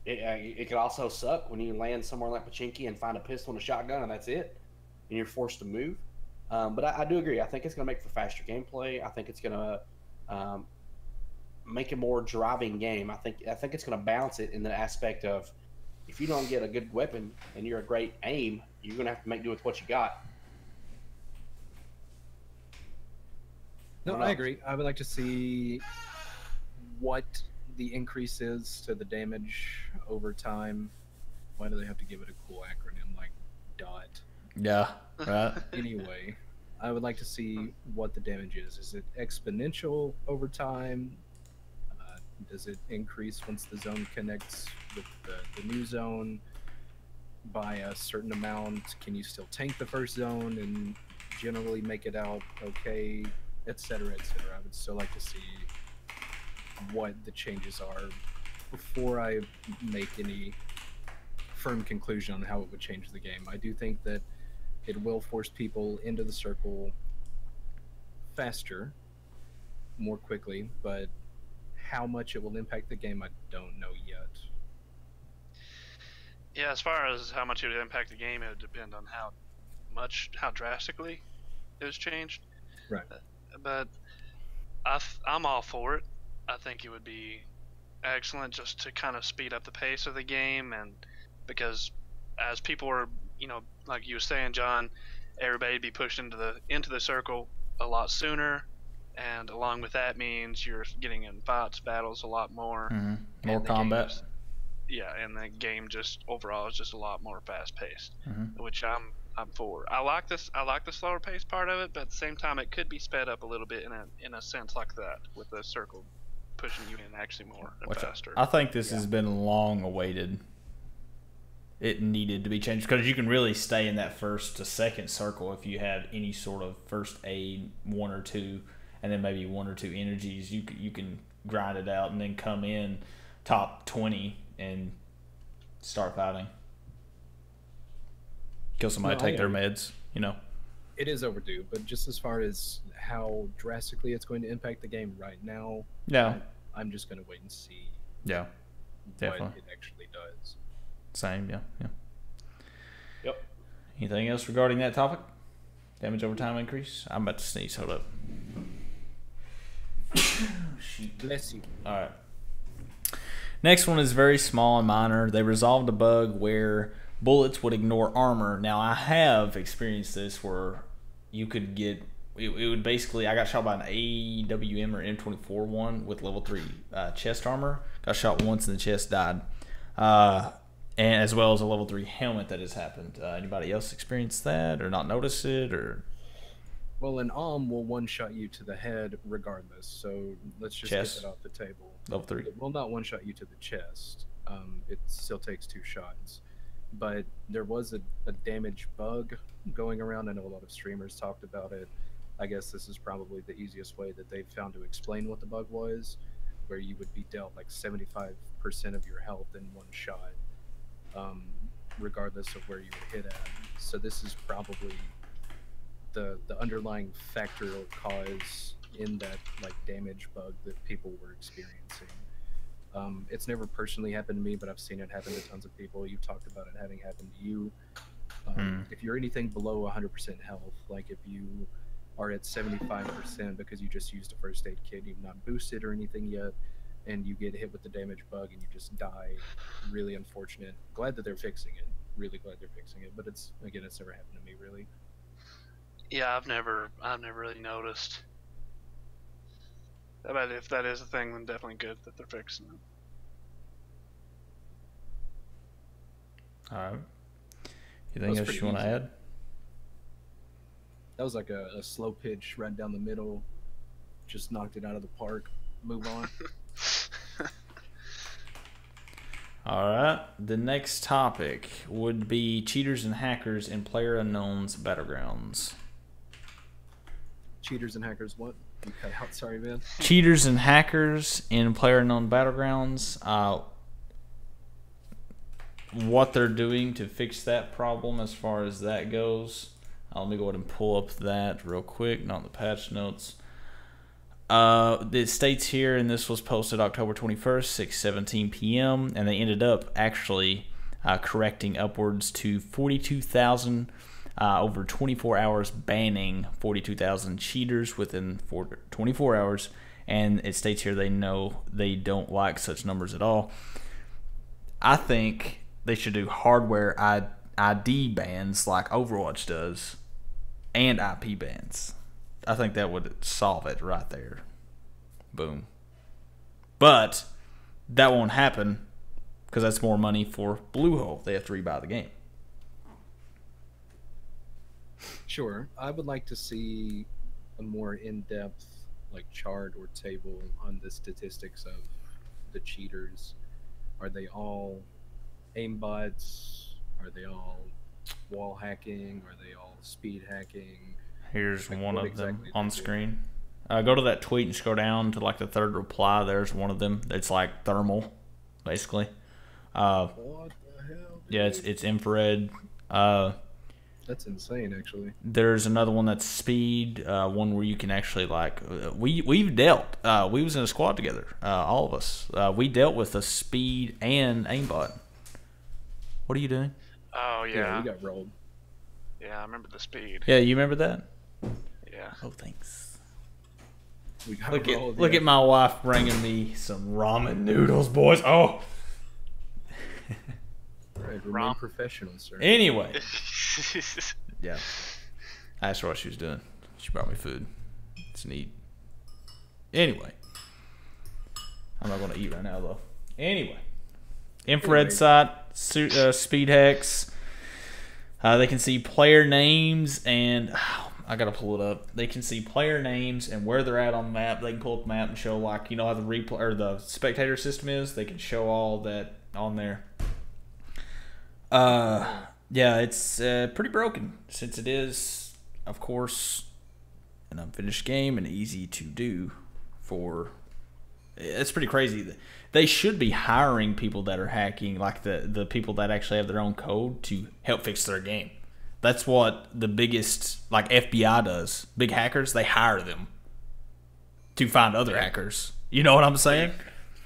it could also suck when you land somewhere like Pachinki and find a pistol and a shotgun and that's it, and you're forced to move. But I do agree. I think it's going to make for faster gameplay. I think it's going to make a more driving game. I think it's going to balance it in the aspect of if you don't get a good weapon and you're a great aim, you're going to have to make do with what you got. No, I agree. I would like to see what the increase is to the damage over time. Why do they have to give it a cool acronym like DOT? Yeah, right. Anyway, I would like to see what the damage is. Is it exponential over time? Does it increase once the zone connects with the new zone by a certain amount? Can you still tank the first zone and generally make it out okay, etc., etc.? I would still like to see what the changes are before I make any firm conclusion on how it would change the game. I do think that it will force people into the circle faster, more quickly, but how much it will impact the game, I don't know yet. Yeah, as far as how much it would impact the game, it would depend on how drastically it was changed. Right. But I'm all for it. I think it would be excellent just to kind of speed up the pace of the game, and because as people were, like you were saying, John, everybody'd be pushed into the circle a lot sooner, and along with that means you're getting in battles a lot more. Mm-hmm. More combat. And the game just overall is just a lot more fast paced, which I'm for. I like the slower paced part of it, but at the same time it could be sped up a little bit in a sense like that, with the circle pushing you in actually more and faster. I think this has been long awaited. It needed to be changed because you can really stay in that first to second circle if you had any sort of first aid, 1 or 2, and then maybe 1 or 2 energies. You can grind it out and then come in top 20 and start fighting. Kill somebody, take their meds, It is overdue, but just as far as how drastically it's going to impact the game right now, I'm just going to wait and see what it actually does. Same, yeah. Yep. Anything else regarding that topic? Damage over time increase? I'm about to sneeze. Hold up. Bless you. All right. Next one is very small and minor. They resolved a bug where bullets would ignore armor. Now, I have experienced this where you could get... It would basically... I got shot by an AWM or M24 one with level 3 chest armor. Got shot once in the chest, died. And as well as a level 3 helmet that has happened. Anybody else experience that or not notice it? Or well, an will one-shot you to the head regardless, so let's just get that off the table. Level 3. It will not one-shot you to the chest. It still takes 2 shots. But there was a damage bug going around. I know a lot of streamers talked about it. I guess this is probably the easiest way that they've found to explain what the bug was, where you would be dealt like 75% of your health in 1 shot. Regardless of where you were hit at. So this is probably the underlying factor or cause in that damage bug that people were experiencing. It's never personally happened to me, but I've seen it happen to tons of people. You talked about it having happened to you. If you're anything below 100% health, like if you are at 75% because you just used a first aid kit, you've not boosted or anything yet, and you get hit with the damage bug and you just die, really unfortunate. Glad that they're fixing it. Really glad they're fixing it. But it's never happened to me, really. Yeah, I've never really noticed. But if that is a thing, then definitely good that they're fixing it. All right. Anything else you want to add? That was like a slow pitch right down the middle. Just knocked it out of the park. Move on. All right. The next topic would be cheaters and hackers in PlayerUnknown's Battlegrounds. Cheaters and hackers, what? You cut out, sorry, man. Cheaters and hackers in PlayerUnknown Battlegrounds. What they're doing to fix that problem as far as that goes. Let me go ahead and pull up that real quick, not the patch notes. It states here, and this was posted October 21st, 6:17 p.m., and they ended up actually correcting upwards to 42,000 over 24 hours, banning 42,000 cheaters within 24 hours, and it states here they know they don't like such numbers at all. I think they should do hardware ID bans like Overwatch does, and IP bans. I think that would solve it right there. Boom. But that won't happen because that's more money for Bluehole. They have to rebuy the game. Sure, I would like to see a more in-depth like chart or table on the statistics of the cheaters. Are they all aimbots? Are they all wall hacking? Are they all speed hacking? Here's Like, one what of them exactly on they do? screen. Go to that tweet and scroll down to like the third reply. There's one of them. It's like thermal, basically. What the hell? Yeah, dude? it's infrared. That's insane, actually. There's another one that's speed. One where you can actually like we've dealt. We was in a squad together. All of us. We dealt with a speed and aimbot. What are you doing? Oh Yeah, yeah. we got rolled. Yeah, I remember the speed. Yeah, you remember that? Yeah. Oh, thanks. We got Look rolled. at look yeah. at my wife bringing me some ramen noodles, boys. Oh. Right, remain Rom. professional, sir. Anyway. Yeah. I asked her what she was doing. She brought me food. It's neat. Anyway. I'm not going to eat right now, though. Anyway. Infrared Anyway. sight, speed hex. They can see player names and... I got to pull it up. They can see player names and where they're at on the map. They can pull up the map and show, like, you know how the replay or the spectator system is? They can show all that on there. Yeah, it's pretty broken since it is, of course, an unfinished game and easy to do for. It's pretty crazy. They should be hiring people that are hacking, like the people that actually have their own code to help fix their game. That's what the biggest, like FBI does. Big hackers, they hire them to find other hackers. You know what I'm saying?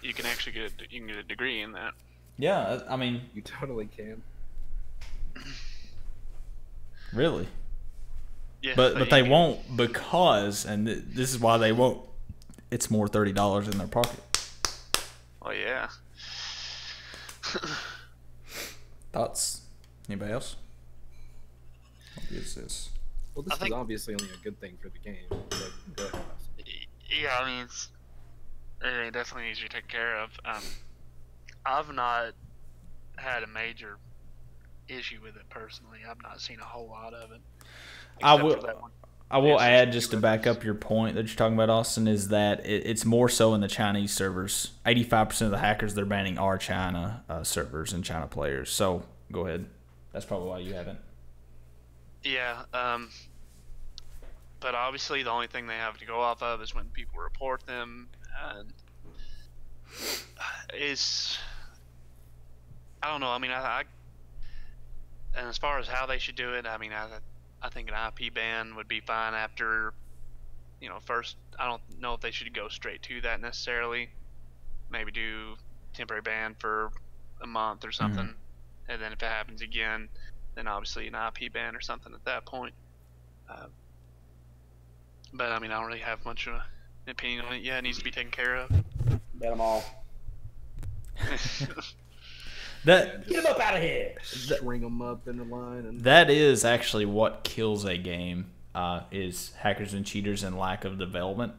You can actually get a degree in that. Yeah, I mean, You totally can. really. Yeah. But you they can- won't because, and this is why they won't. It's more $30 in their pocket. Oh yeah. Thoughts? Anybody else? What is this? Well, this I think- is obviously only a good thing for the game. But go ahead. Yeah, I mean, it definitely needs to be taken care of. I've not had a major issue with it personally. I've not seen a whole lot of it. I except will- for that one. I will Yes, add, it's just to back up your point that you're talking about, Austin, is that it's more so in the Chinese servers. 85% of the hackers they're banning are China servers and China players. So go ahead. That's probably why you haven't. Yeah, but obviously the only thing they have to go off of is when people report them, and I don't know. I mean, and as far as how they should do it, I mean, I think an IP ban would be fine after, first. I don't know if they should go straight to that necessarily. Maybe do temporary ban for a month or something, and then if it happens again, then obviously an IP ban or something at that point. But I mean, I don't really have much of an opinion on it. Yeah, it needs to be taken care of. Bet them all. That Get them up out of here. String them up in a line and that is actually what kills a game. Is hackers and cheaters and lack of development.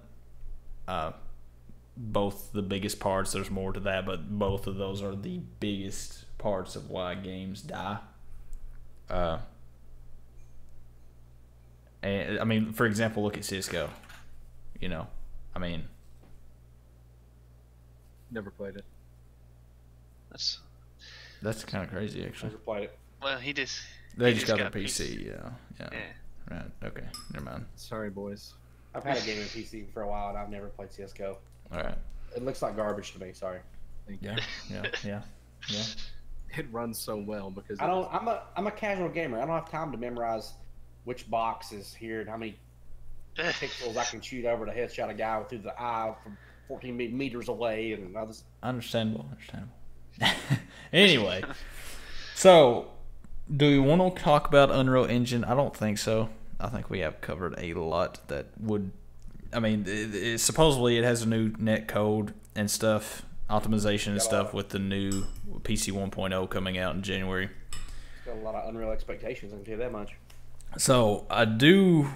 Both the biggest parts. There's more to that, but both of those are the biggest parts of why games die. And I mean, for example, look at Cisco. I mean, never played it. that's kind of crazy, actually. Never played it. Well, he just They he just got their PC. Yeah. Yeah. Right. Okay. Never mind. Sorry, boys. I've had a gaming PC for a while and I've never played CS:GO. All right. It looks like garbage to me. Sorry. Thank you. Yeah. It runs so well because I don't. I'm a casual gamer. I don't have time to memorize which box is here and how many pixels I can shoot over to headshot a guy through the eye from 14 meters away, and others. Understandable. Anyway, so do we want to talk about Unreal Engine? I don't think so. I think we have covered a lot that would. I mean, supposedly it has a new net code and stuff, optimization and stuff with the new PC 1.0 coming out in January. Got a lot of unreal expectations. I can tell you that much. So I do,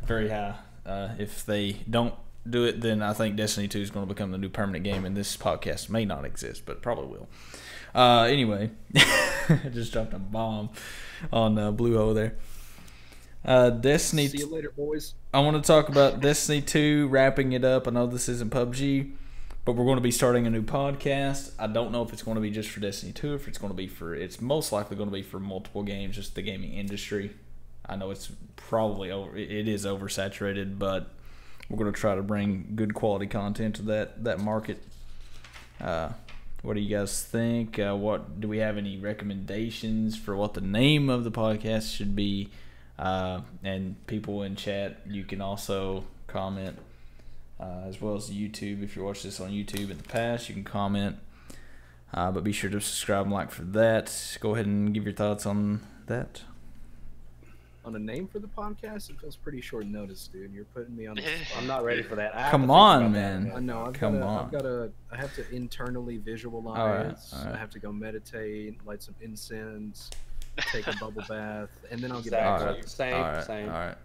very high. If they don't do it, then I think Destiny 2 is going to become the new permanent game, and this podcast may not exist, but probably will. Anyway, I just dropped a bomb on Bluehole there. Destiny. See you later, boys. I want to talk about Destiny 2, wrapping it up. I know this isn't PUBG, but we're going to be starting a new podcast. I don't know if it's going to be just for Destiny 2, if it's going to be for, it's most likely going to be for multiple games, just the gaming industry. I know it's probably it is oversaturated, but we're going to try to bring good quality content to that market. What do you guys think? What do we have any recommendations for what the name of the podcast should be? And people in chat, you can also comment, as well as YouTube. If you watched this on YouTube in the past, you can comment. But be sure to subscribe and like for that. Go ahead and give your thoughts on that. On a name for the podcast, it feels pretty short notice, dude. You're putting me on the spot. I'm not ready for that. I have Come to think on, about man. that. I know. I have to internally visualize. All right. I have to go meditate, light some incense, take a bubble bath, and then I'll get Exactly. back to Same. All right. Same. All right.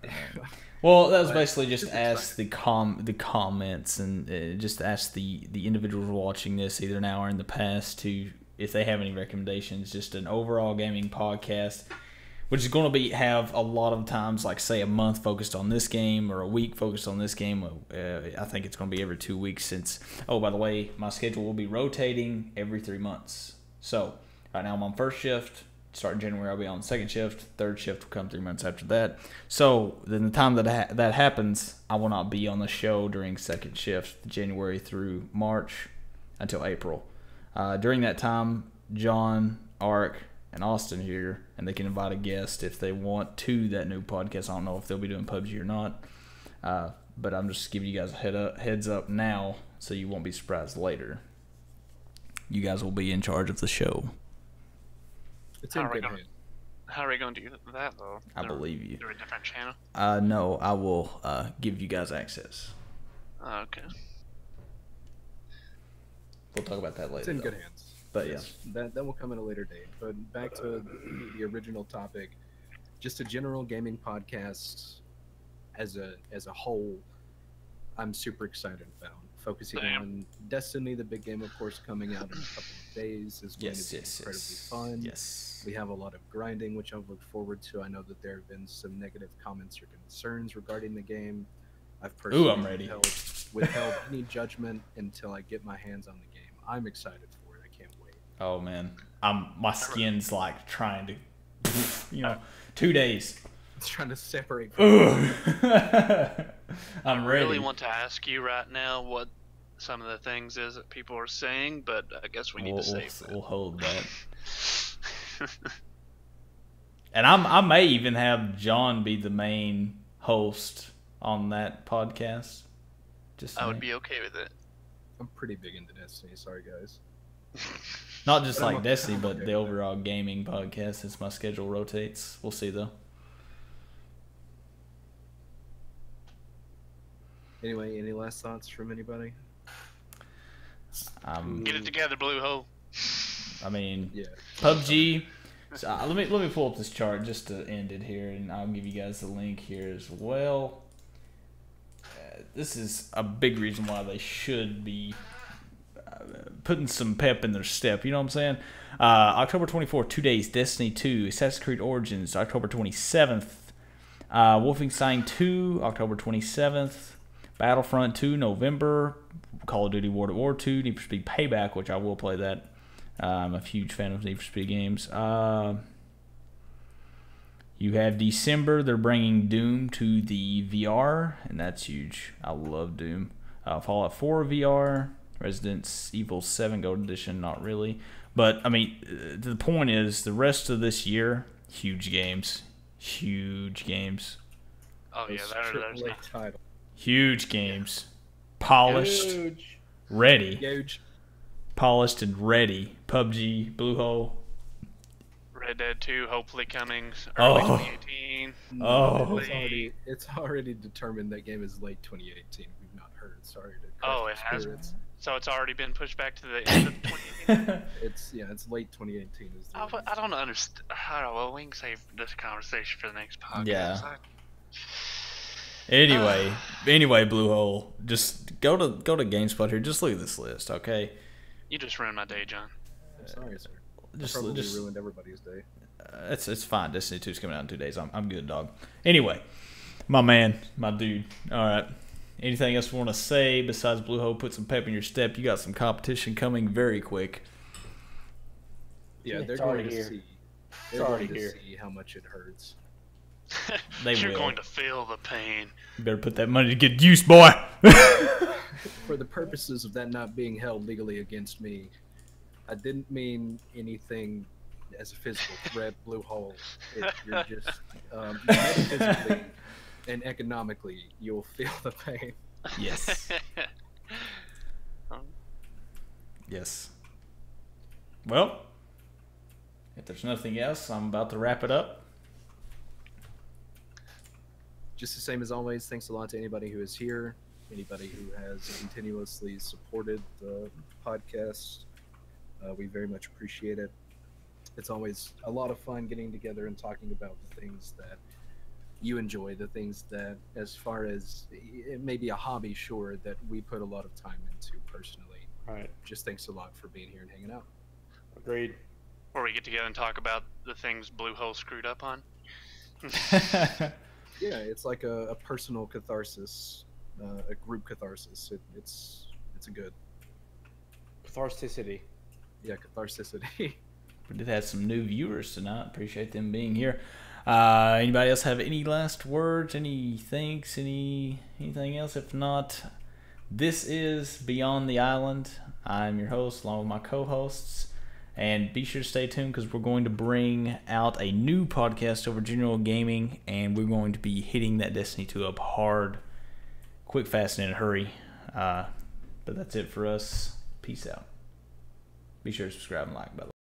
Well, that was But basically just super ask the comments and just ask the individuals watching this either now or in the past to if they have any recommendations. Just an overall gaming podcast, which is going to have a lot of times, like say a month focused on this game or a week focused on this game. I think it's going to be every 2 weeks since, oh, by the way, my schedule will be rotating every 3 months. So right now I'm on first shift. Starting January, I'll be on second shift. Third shift will come 3 months after that. So then the time that that happens, I will not be on the show during second shift, January through March until April. During that time, John, Ark, and Austin here, and they can invite a guest if they want to that new podcast. I don't know if they'll be doing PUBG or not, but I'm just giving you guys a heads up now so you won't be surprised later. You guys will be in charge of the show. It's in good hands. How are we going to do that, though? I believe you. Through a different channel? No, I will give you guys access. Oh, okay. We'll talk about that later. It's in though. good hands. But yeah. That will come at a later date. But back to the original topic, just a general gaming podcast as a whole, I'm super excited about. Focusing on Destiny, the big game, of course, coming out in a couple of days is going to be incredibly fun. Yes. We have a lot of grinding, which I've looked forward to. I know that there have been some negative comments or concerns regarding the game. I've personally I'm ready. withheld any judgment until I get my hands on the game. I'm excited for it. I can't wait. Oh man, my skin's like trying to, 2 days. It's trying to separate. I'm I ready. really want to ask you right now what some of the things is that people are saying, but I guess we need to save that. We'll hold that. And I may even have John be the main host on that podcast. Just I would be okay with it. I'm pretty big into Destiny. Sorry, guys. not just But like I'm Destiny, okay but with the that. overall gaming podcast since my schedule rotates. We'll see though. Anyway, any last thoughts from anybody? Get it together, Blue Hole. I mean, Yeah. PUBG. So, let me pull up this chart just to end it here, and I'll give you guys the link here as well. This is a big reason why they should be putting some pep in their step. You know what I'm saying? October 24th, 2 days. Destiny 2, Assassin's Creed Origins, October 27th. Wolfenstein 2, October 27th. Battlefront 2, November. Call of Duty World at War 2, Need for Speed Payback, which I will play that. I'm a huge fan of Need for Speed games. You have December. They're bringing Doom to the VR, and that's huge. I love Doom. Fallout 4 VR. Resident Evil 7 Gold Edition, not really. But, I mean, the point is, the rest of this year, huge games. Huge games. Oh yeah, there's AAA title. Huge games. Polished. Huge. Ready. Huge. Polished and ready. PUBG, Bluehole. Red Dead 2 hopefully coming early Oh. 2018. Oh. It's already determined that game is late 2018. We've not heard. Sorry to Oh, crush it your has. spirits. So it's already been pushed back to the end of 2018. It's late 2018 is the release. I don't understand. Well, we can save this conversation for the next podcast. Yeah. Anyway, Bluehole, just go to GameSpot here. Just look at this list, okay? You just ruined my day, John. I'm sorry, sir. Just Probably ruined everybody's day. it's fine. Destiny 2's coming out in 2 days. I'm good, dog. Anyway, my man, my dude. All right. Anything else you want to say besides Bluehole put some pep in your step? You got some competition coming very quick. Yeah, they're It's going already to here. see. It's They're already going to here. see how much it hurts. You're will. going to feel the pain. You better put that money to good use, boy. For the purposes of that not being held legally against me, I didn't mean anything as a physical threat, Bluehole. You're just metaphysically and economically, you'll feel the pain. Yes. Yes. Well, if there's nothing else, I'm about to wrap it up. Just the same as always, thanks a lot to anybody who is here, anybody who has continuously supported the podcast. We very much appreciate it. It's always a lot of fun getting together and talking about the things that you enjoy, the things that, as far as it may be a hobby, sure, that we put a lot of time into personally. Right. Just thanks a lot for being here and hanging out. Agreed. Or we get together and talk about the things Bluehole screwed up on. Yeah, it's like a personal catharsis, a group catharsis. It's a good, Catharsicity. yeah, catharsicity. We did have some new viewers tonight. Appreciate them being here. Anybody else have any last words? Any thanks? Anything else? If not, this is Beyond the Island. I'm your host, along with my co-hosts. And be sure to stay tuned because we're going to bring out a new podcast over General Gaming, and we're going to be hitting that Destiny 2 up hard, quick, fast, and in a hurry. But that's it for us. Peace out. Be sure to subscribe and like, by the way.